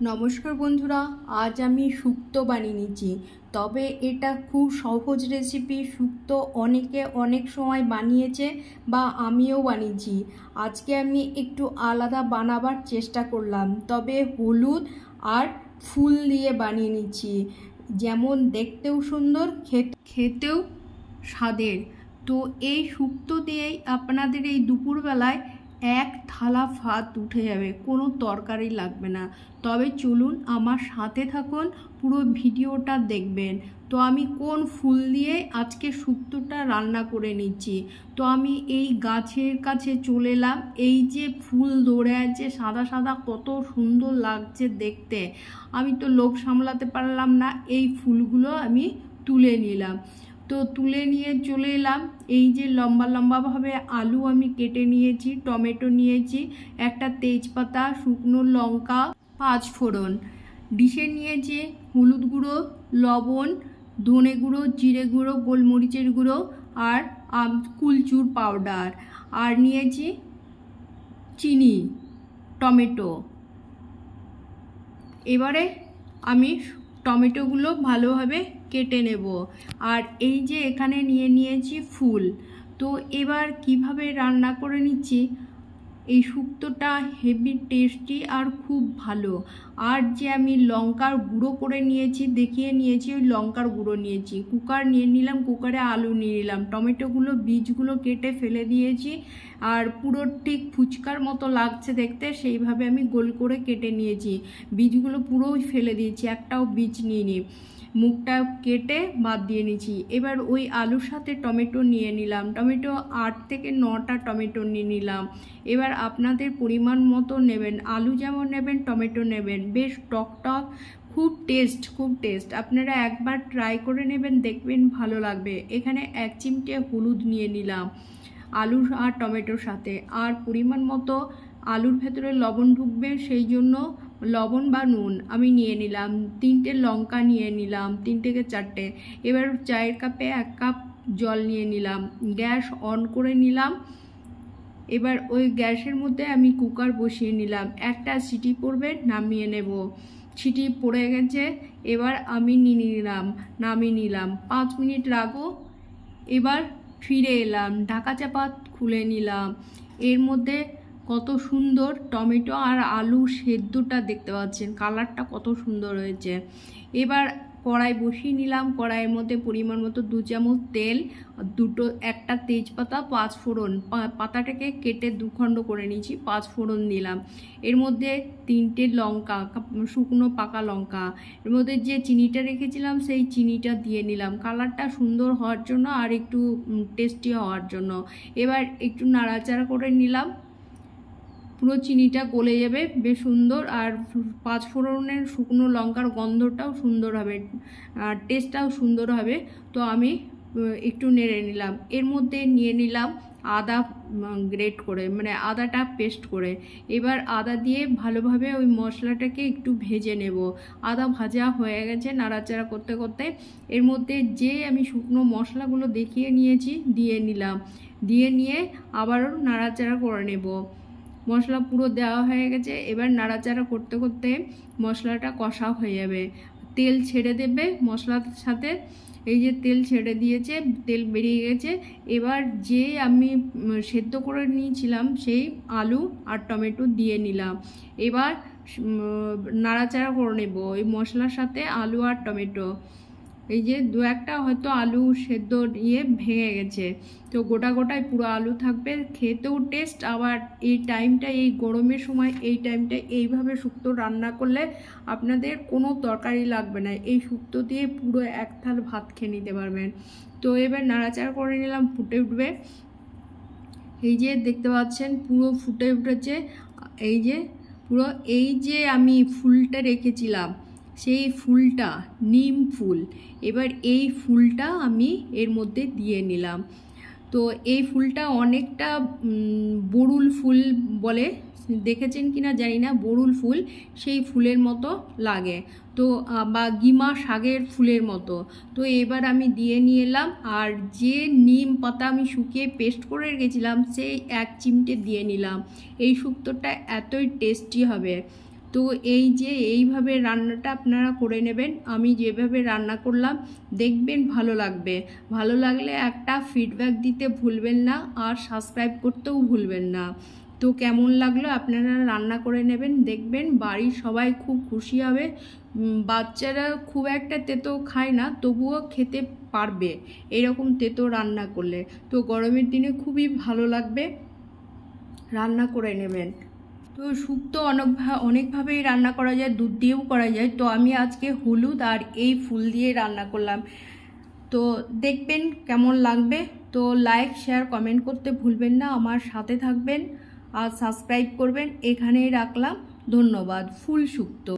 নমস্কার বন্ধুরা, আজ আমি শুক্তো বানিয়ে নিচ্ছি। তবে এটা খুব সহজ রেসিপি। শুক্তো অনেকে অনেক সময় বানিয়েছে বা আমিও বানিয়েছি। আজকে আমি একটু আলাদা বানাবার চেষ্টা করলাম, তবে হলুদ আর ফুল দিয়ে বানিয়ে নিচ্ছি। যেমন দেখতেও সুন্দর, খেতেও স্বাদের। তো এই শুক্তো দিয়েই আপনাদের এই দুপুরবেলায় এক থালা ভাত উঠে যাবে, কোনো তরকারি লাগবে না। তবে চলুন আমার সাথে থাকুন, পুরো ভিডিওটা দেখবেন। তো আমি কোন ফুল দিয়ে আজকে শুক্তোটা রান্না করে নিচ্ছি। তো আমি এই গাছের কাছে চলে এলাম। এই যে ফুল ধরে আছে সাদা সাদা, কত সুন্দর লাগছে দেখতে। আমি তো লোভ সামলাতে পারলাম না, এই ফুলগুলো আমি তুলে নিলাম। তো তুলে নিয়ে চলে এলাম। এই যে লম্বা লম্বাভাবে আলু আমি কেটে নিয়েছি, টমেটো নিয়েছি, একটা তেজপাতা, শুকনো লঙ্কা, 5 ফোড়ন। ডিশে নিয়েছি হলুদ গুঁড়ো, লবণ, ধনে গুঁড়ো, জিরে গুঁড়ো, গোলমরিচের গুঁড়ো আর কুলচুর পাউডার। আর নিয়েছি চিনি, টমেটো। এবারে আমি টমেটোগুলো ভালোভাবে কেটে নেব। আর এই যে এখানে নিয়েছি ফুল। তো এবার কিভাবে রান্না করে নিচ্ছি। এই শুক্তোটা হেভি টেস্টি আর খুব ভালো। আর যে আমি লঙ্কার গুঁড়ো করে নিয়েছি, দেখিয়ে নিয়েছি, ওই লঙ্কার গুঁড়ো নিয়েছি। কুকার নিয়ে নিলাম, কুকারে আলু নিয়ে নিলাম, টমেটোগুলো বীজগুলো কেটে ফেলে দিয়েছি। আর পুরো ঠিক ফুচকার মতো লাগছে দেখতে, সেইভাবে আমি গোল করে কেটে নিয়েছি। বীজগুলো পুরোই ফেলে দিয়েছি, একটাও বীজ নিইনি। মুখটা কেটে বাদ দিয়ে নিয়েছি। এবার ওই আলুর সাথে টমেটো নিয়ে নিলাম, টমেটো 8 থেকে 9টা টমেটো নিয়ে নিলাম। এবার আপনাদের পরিমাণ মতো নেবেন, আলু যেমন নেবেন টমেটো নেবেন। বেশ টক টক, খুব টেস্ট। আপনারা একবার ট্রাই করে নেবেন, দেখবেন ভালো লাগবে। এখানে 1 চিমটে হলুদ নিয়ে নিলাম আলু আর টমেটোর সাথে। আর পরিমাণ মতো আলুর ভেতরে লবণ ঢুকবে, সেই জন্য লবণ বা নুন আমি নিয়ে নিলাম। 3টে লঙ্কা নিয়ে নিলাম, 3 থেকে 4টে। এবার চায়ের কাপে 1 কাপ জল নিয়ে নিলাম, গ্যাস অন করে নিলাম। এবার ওই গ্যাসের মধ্যে আমি কুকার বসিয়ে নিলাম, একটা সিটি পড়বে, নামিয়ে নেব। সিটি পড়ে গেছে, এবার আমি নামিয়ে নিলাম। 5 মিনিট রাখবো। এবার ফিরে এলাম, ঢাকা চাপা খুলে নিলাম। এর মধ্যে কত সুন্দর টমেটো আর আলু সেদ্ধটা দেখতে পাচ্ছেন, কালারটা কত সুন্দর হয়েছে। এবার কড়াই বসিয়ে নিলাম, কড়াইয়ের মধ্যে পরিমাণ মতো 2 চামচ তেল, একটা তেজপাতা, 5 ফোড়ন, পাতাটাকে কেটে 2 খণ্ড করে নিয়েছি, 5 ফোড়ন দিলাম। এর মধ্যে 3টে লঙ্কা, শুকনো পাকা লঙ্কা। এর মধ্যে যে চিনিটা রেখেছিলাম সেই চিনিটা দিয়ে নিলাম, কালারটা সুন্দর হওয়ার জন্য আর একটু টেস্টি হওয়ার জন্য। এবার একটু নাড়াচাড়া করে নিলাম, পুরো চিনিটা গলে যাবে বেশ সুন্দর। আর 5 ফোড়নের শুকনো লঙ্কার গন্ধটাও সুন্দর হবে, আর টেস্টটাও সুন্দর হবে। তো আমি একটু নেড়ে নিলাম। এর মধ্যে নিয়ে নিলাম আদা গ্রেট করে, মানে আদাটা পেস্ট করে। এবার আদা দিয়ে ভালোভাবে ওই মশলাটাকে একটু ভেজে নেব। আদা ভাজা হয়ে গেছে, নাড়াচাড়া করতে করতে এর মধ্যে যে আমি শুকনো মশলাগুলো দেখিয়ে নিয়েছি দিয়ে নিলাম। দিয়ে নিয়ে আবারও নাড়াচাড়া করে নেব। মশলা পুরো দেওয়া হয়ে গেছে। এবার নাড়াচাড়া করতে করতে মশলাটা কষা হয়ে যাবে, তেল ছেড়ে দেবে মশলার সাথে। এই যে তেল ছেড়ে দিয়েছে, তেল বেরিয়ে গেছে। এবার যে আমি সেদ্ধ করে নিয়েছিলাম সেই আলু আর টমেটো দিয়ে নিলাম। এবার নাড়াচাড়া করে নেব এই মশলার সাথে আলু আর টমেটো। এই যে 2-1টা হয়তো আলু সেদ্ধ ভেঙে গেছে, তো গোটায় পুরো আলু থাকবে, খেতেও টেস্ট। আবার এই টাইমটা, এই গরমের সময় এই টাইমটা এইভাবে শুক্তো রান্না করলে আপনাদের কোনো তরকারি লাগবে না, এই শুক্তো দিয়ে পুরো 1 থাল ভাত খেয়ে নিতে পারবেন। তো এবার নাড়াচাড়া করে নিলাম, ফুটে উঠবে। এই যে দেখতে পাচ্ছেন পুরো ফুটে উঠেছে। এই যে আমি ফুলটা রেখেছিলাম, সেই ফুলটা নিম ফুল। এবার এই ফুলটা আমি এর মধ্যে দিয়ে নিলাম। তো এই ফুলটা অনেকটা বরুল ফুল বলে, দেখেছেন কিনা জানি না, বরুল ফুল সেই ফুলের মতো লাগে, তো বা গিমা শাকের ফুলের মতো। তো এবার আমি দিয়ে নিয়ে এলাম। আর যে নিম পাতা আমি শুকিয়ে পেস্ট করে রেখেছিলাম সেই 1 চিমটে দিয়ে নিলাম। এই শুক্তোটা এতই টেস্টি হবে। তো তো এই যে এইভাবে রান্নাটা আপনারা করে নেবেন, আমি যেভাবে রান্না করলাম দেখবেন ভালো লাগবে। ভালো লাগলে একটা ফিডব্যাক দিতে ভুলবেন না, আর সাবস্ক্রাইব করতেও ভুলবেন না। তো কেমন লাগলো আপনারা রান্না করে নেবেন, দেখবেন বাড়ির সবাই খুব খুশি হবে। বাচ্চারা খুব একটা তেতো খায় না, তবুও খেতে পারবে এরকম তেতো রান্না করলে। তো গরমের দিনে খুবই ভালো লাগবে, রান্না করে নেবেন। তো শুক্তো অনেকভাবেই রান্না করা যায়, দুধ দিয়েও করা যায়। তো আমি আজকে হলুদ আর এই ফুল দিয়ে রান্না করলাম, তো দেখবেন কেমন লাগবে। তো লাইক শেয়ার কমেন্ট করতে ভুলবেন না, আমার সাথে থাকবেন আর সাবস্ক্রাইব করবেন। এখানেই রাখলাম, ধন্যবাদ। ফুল শুক্তো।